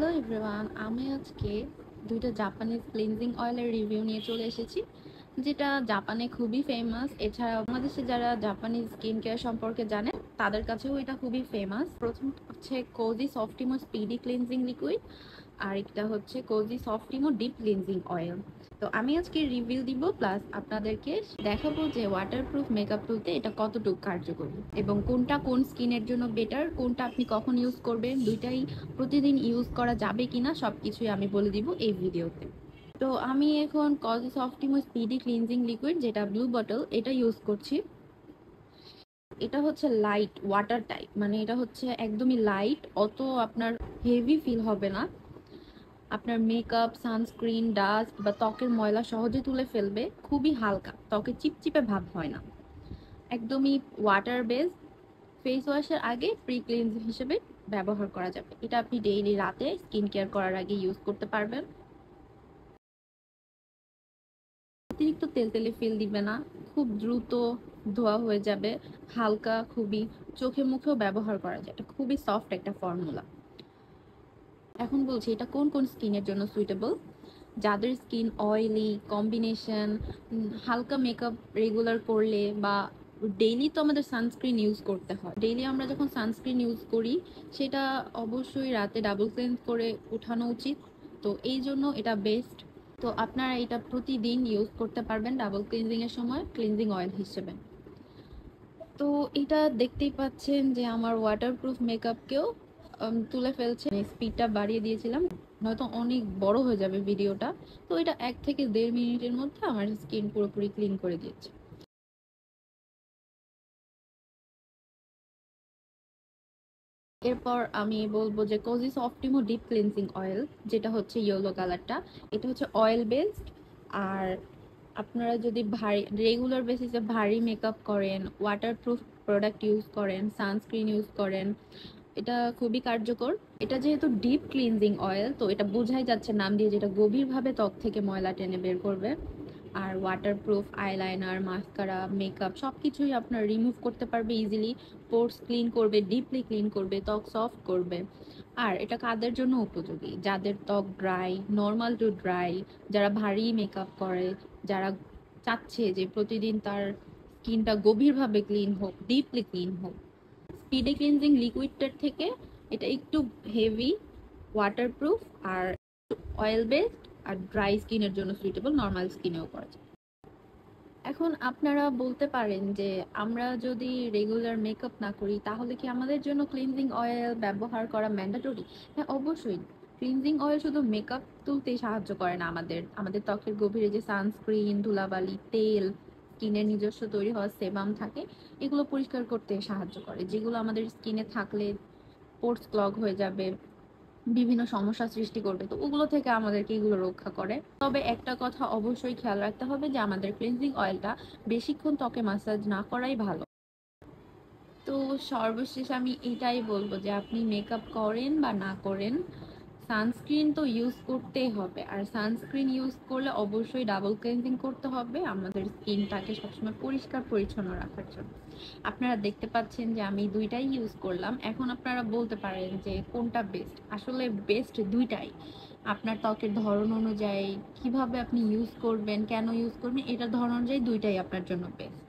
Hello everyone, আমি আজকে দুইটা জাপানিজ ক্লিনজিং অয়েলের রিভিউ নিয়ে চলে এসেছি, যেটা জাপানে খুবই ফেমাস। এছাড়া বাংলাদেশে যারা জাপানিজ স্কিন কেয়ার সম্পর্কে জানেন তাদের কাছেও এটা খুবই ফেমাস। প্রথম হচ্ছে কোজি সফটিমো স্পিডি ক্লিনজিং লিকুইড, আর একটা হচ্ছে কোজি সফটিমো ডিপ ক্লিনজিং অয়েল। তো আমি আজকে রিভিউ দিব, প্লাস আপনাদেরকে দেখাবো যে ওয়াটারপ্রুফ মেকআপ তুলতে এটা কতটুকু কার্যকরী এবং কোনটা কোন স্কিনের জন্য বেটার, কোনটা আপনি কখন ইউজ করবেন, দুইটাই প্রতিদিন ইউজ করা যাবে কিনা সবকিছুই আমি বলে দিব এই ভিডিওতে। তো আমি এখন কজি সফটিমো স্পিডি ক্লিনজিং লিকুইড, যেটা ব্লু বটল, এটা ইউজ করছি। এটা হচ্ছে লাইট ওয়াটার টাইপ, মানে এটা হচ্ছে একদমই লাইট, অত আপনার হেভি ফিল হবে না। আপনার মেকআপ, সানস্ক্রিন, ডাস্ট বা ত্বকের ময়লা সহজে তুলে ফেলবে। খুবই হালকা, ত্বকে চিপচিপে ভাব হয় না, একদমই ওয়াটার বেস। ফেস ওয়াশের আগে প্রি ক্লিনজ হিসেবে ব্যবহার করা যাবে। এটা আপনি ডেইলি রাতে স্কিন কেয়ার করার আগে ইউজ করতে পারবেন। অতিরিক্ত তেলতেলে ফিল দিবে না, খুব দ্রুত ধোয়া হয়ে যাবে, হালকা, খুবই চোখে মুখেও ব্যবহার করা যায়। এটা খুবই সফট একটা ফর্মুলা। এখন বলছি এটা কোন কোন স্কিনের জন্য সুইটেবল। যাদের স্কিন অয়েলি, কম্বিনেশন, হালকা মেকআপ রেগুলার করলে বা ডেইলি তো আমাদের সানস্ক্রিন ইউজ করতে হয়। ডেইলি আমরা যখন সানস্ক্রিন ইউজ করি সেটা অবশ্যই রাতে ডাবল ক্লেন্স করে উঠানো উচিত। তো এই জন্য এটা বেস্ট। তো আপনারা এটা প্রতিদিন ইউজ করতে পারবেন ডাবল ক্লিনজিং এর সময় ক্লিনজিং অয়েল হিসেবে। তো এটা দেখতেই পাচ্ছেন যে আমার ওয়াটারপ্রুফ মেকআপকেও তুলে ফেলছে। স্পিডটা বাড়িয়ে দিয়েছিলাম, নয়তো অনেক বড় হয়ে যাবে ভিডিওটা। তো এটা 1 থেকে 1.5 মিনিটের মধ্যে আমার স্কিন পুরোপুরি ক্লিন করে দিয়েছে। এরপর আমি বলবো যে কোজি সফটিমো ডিপ ক্লিনজিং অয়েল, যেটা হচ্ছে ইয়েলো কালারটা। এটা হচ্ছে অয়েল বেসড। আর আপনারা যদি ভারী রেগুলার বেসিসে ভারী মেকআপ করেন, ওয়াটারপ্রুফ প্রোডাক্ট ইউজ করেন, সানস্ক্রিন ইউজ করেন, এটা খুবই কার্যকর। এটা যেহেতু ডিপ ক্লিনজিং অয়েল, তো এটা বোঝাই যাচ্ছে নাম দিয়ে, যেটা গভীরভাবে ত্বক থেকে ময়লা টেনে বের করবে। আর ওয়াটারপ্রুফ আইলাইনার, মাস্কারা, মেকআপ সবকিছুই আপনার রিমুভ করতে পারবে ইজিলি। পোর্স ক্লিন করবে, ডিপলি ক্লিন করবে, ত্বক সফট করবে। আর এটা কাদের জন্য উপযোগী? যাদের ত্বক ড্রাই, নর্মাল টু ড্রাই, যারা ভারী মেকআপ করে, যারা চাচ্ছে যে প্রতিদিন তার স্কিনটা গভীরভাবে ক্লিন হোক, ডিপলি ক্লিন হোক। স্পিডি ক্লিনজিং লিকুইডটার থেকে এটা একটু হেভি, ওয়াটারপ্রুফ আর অয়েল বেসড, আর ড্রাই স্কিনের জন্য সুইটেবল, নর্মাল স্কিনেও করা যায়। এখন আপনারা বলতে পারেন যে আমরা যদি রেগুলার মেকআপ না করি তাহলে কি আমাদের জন্য ক্লিনজিং অয়েল ব্যবহার করা ম্যান্ডেটরি? হ্যাঁ, অবশ্যই। ক্লিনজিং অয়েল শুধু মেকআপ তুলতেই সাহায্য করে না, আমাদের আমাদের ত্বকের গভীরে যে সানস্ক্রিন, ধুলাবালি, তেল, স্কিনের নিজস্ব তৈরি হওয়া সেবাম থাকে, এগুলো পরিষ্কার করতে সাহায্য করে, যেগুলো আমাদের স্কিনে থাকলে পোর্স ক্লগ হয়ে যাবে, বিভিন্ন সমস্যা সৃষ্টি করবে। তো ওগুলো থেকে আমাদেরকে এগুলো রক্ষা করে। তবে একটা কথা অবশ্যই খেয়াল রাখতে হবে যে আমাদের ক্লিনজিং অয়েলটা বেশিক্ষণ ত্বকে মাসাজ না করাই ভালো। তো সর্বশেষ আমি এটাই বলবো যে আপনি মেকআপ করেন বা না করেন, সানস্ক্রিন তো ইউজ করতেই হবে। আর সানস্ক্রিন ইউজ করলে অবশ্যই ডাবল ক্লিনজিং করতে হবে আমাদের স্কিনটাকে সবসময় পরিষ্কার পরিচ্ছন্ন রাখার জন্য। আপনারা দেখতে পাচ্ছেন যে আমি দুইটাই ইউজ করলাম। এখন আপনারা বলতে পারেন যে কোনটা বেস্ট। আসলে বেস্ট দুইটাই। আপনার ত্বকের ধরন অনুযায়ী, কিভাবে আপনি ইউজ করবেন, কেন ইউজ করবেন, এটার ধরন অনুযায়ী দুইটাই আপনার জন্য বেস্ট।